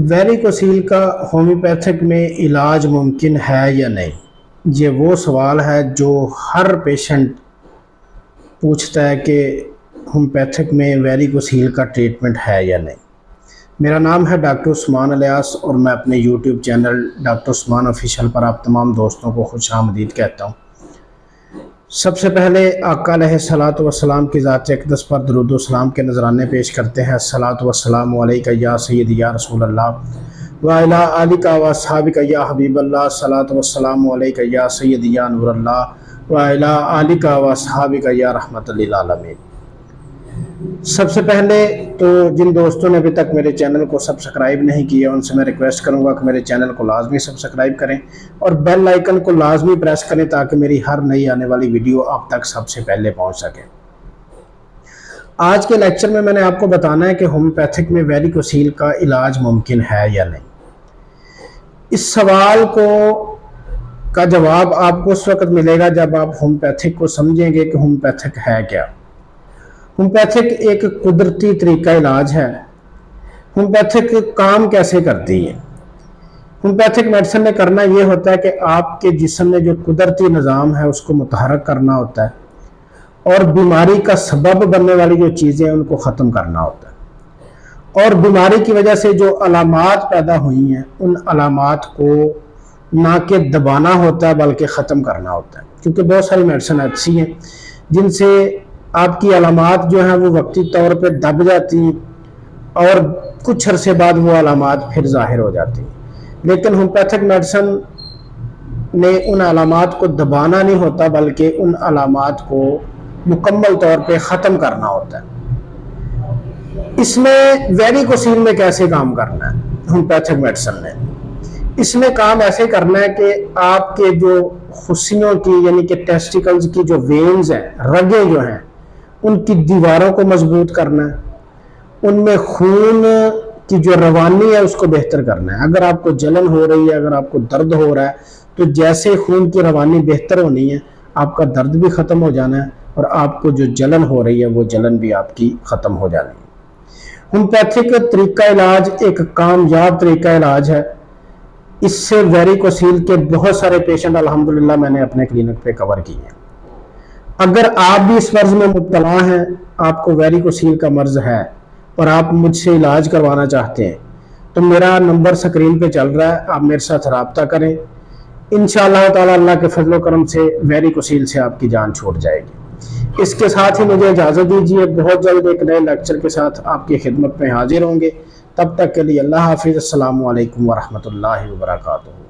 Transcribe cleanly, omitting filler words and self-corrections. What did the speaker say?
ویریکوسیل کا ہومیوپیتھک میں علاج ممکن ہے یا نہیں؟ یہ وہ سوال ہے جو ہر پیشنٹ پوچھتا ہے کہ ہومیوپیتھک میں ویریکوسیل کا ٹریٹمنٹ ہے یا نہیں۔ میرا نام ہے ڈاکٹر عثمان الیاس اور میں اپنے یوٹیوب چینل ڈاکٹر عثمان آفیشیل پر آپ تمام دوستوں کو خوش آمدید کہتا ہوں۔ سب سے پہلے آقا علیہ الصلوۃ والسلام کی ذات اقدس پر درود و سلام کے نذرانے پیش کرتے ہیں۔ الصلوۃ والسلام علیک یا سیدی یا رسول اللہ وعلی آلک و اصحابک یا حبیب اللہ۔ الصلوۃ والسلام علیک یا سیدی یا نور اللہ وعلی آلک و اصحابک یا رحمت للعالمین۔ سب سے پہلے تو جن دوستوں نے ابھی تک میرے چینل کو سبسکرائب نہیں کیا ان سے میں ریکویسٹ کروں گا کہ میرے چینل کو لازمی سبسکرائب کریں اور بیل آئیکن کو لازمی پریس کریں تاکہ میری ہر نئی آنے والی ویڈیو آپ تک سب سے پہلے پہنچ سکے۔ آج کے لیکچر میں نے آپ کو بتانا ہے کہ ہومیوپیتھک میں ویریکوسیل کا علاج ممکن ہے یا نہیں۔ اس سوال کا جواب آپ کو اس وقت ملے گا جب آپ ہومیوپیتھک کو سمجھیں گے کہ ہومیوپیتھک ہے کیا۔ ہومیوپیتھک ایک قدرتی طریقہ علاج ہے۔ ہومیوپیتھک کام کیسے کرتی ہے؟ ہومیوپیتھک میڈیسن میں کرنا یہ ہوتا ہے کہ آپ کے جسم میں جو قدرتی نظام ہے اس کو متحرک کرنا ہوتا ہے اور بیماری کا سبب بننے والی جو چیزیں ہیں ان کو ختم کرنا ہوتا ہے، اور بیماری کی وجہ سے جو علامات پیدا ہوئی ہیں ان علامات کو نہ کہ دبانا ہوتا ہے بلکہ ختم کرنا ہوتا ہے، کیونکہ بہت ساری میڈیسن ایسی ہیں جن سے آپ کی علامات جو ہیں وہ وقتی طور پہ دب جاتی ہیں اور کچھ عرصے بعد وہ علامات پھر ظاہر ہو جاتی ہیں، لیکن ہومیوپیتھک میڈیسن نے ان علامات کو دبانا نہیں ہوتا بلکہ ان علامات کو مکمل طور پہ ختم کرنا ہوتا ہے۔ اس میں ویریکوسیل میں کیسے کام کرنا ہے ہومیوپیتھک میڈیسن نے؟ اس میں کام ایسے کرنا ہے کہ آپ کے جو خصیوں کی یعنی کہ ٹیسٹیکلز کی جو وینز ہیں، رگیں جو ہیں، ان کی دیواروں کو مضبوط کرنا ہے، ان میں خون کی جو روانی ہے اس کو بہتر کرنا ہے۔ اگر آپ کو جلن ہو رہی ہے، اگر آپ کو درد ہو رہا ہے تو جیسے خون کی روانی بہتر ہونی ہے آپ کا درد بھی ختم ہو جانا ہے اور آپ کو جو جلن ہو رہی ہے وہ جلن بھی آپ کی ختم ہو جانی ہے۔ ہومیوپیتھک طریقہ علاج ایک کامیاب طریقہ علاج ہے۔ اس سے ویریکوسیل کے بہت سارے پیشنٹ الحمدللہ میں نے اپنے کلینک پہ کور کیے ہیں۔ اگر آپ بھی اس مرض میں مبتلا ہیں، آپ کو ویریکوسیل کا مرض ہے اور آپ مجھ سے علاج کروانا چاہتے ہیں تو میرا نمبر سکرین پہ چل رہا ہے، آپ میرے ساتھ رابطہ کریں۔ انشاءاللہ تعالی اللہ کے فضل و کرم سے ویریکوسیل سے آپ کی جان چھوٹ جائے گی۔ اس کے ساتھ ہی مجھے اجازت دیجیے، بہت جلد ایک نئے لیکچر کے ساتھ آپ کی خدمت میں حاضر ہوں گے۔ تب تک کے لیے اللہ حافظ۔ السلام علیکم ورحمۃ اللہ وبرکاتہ۔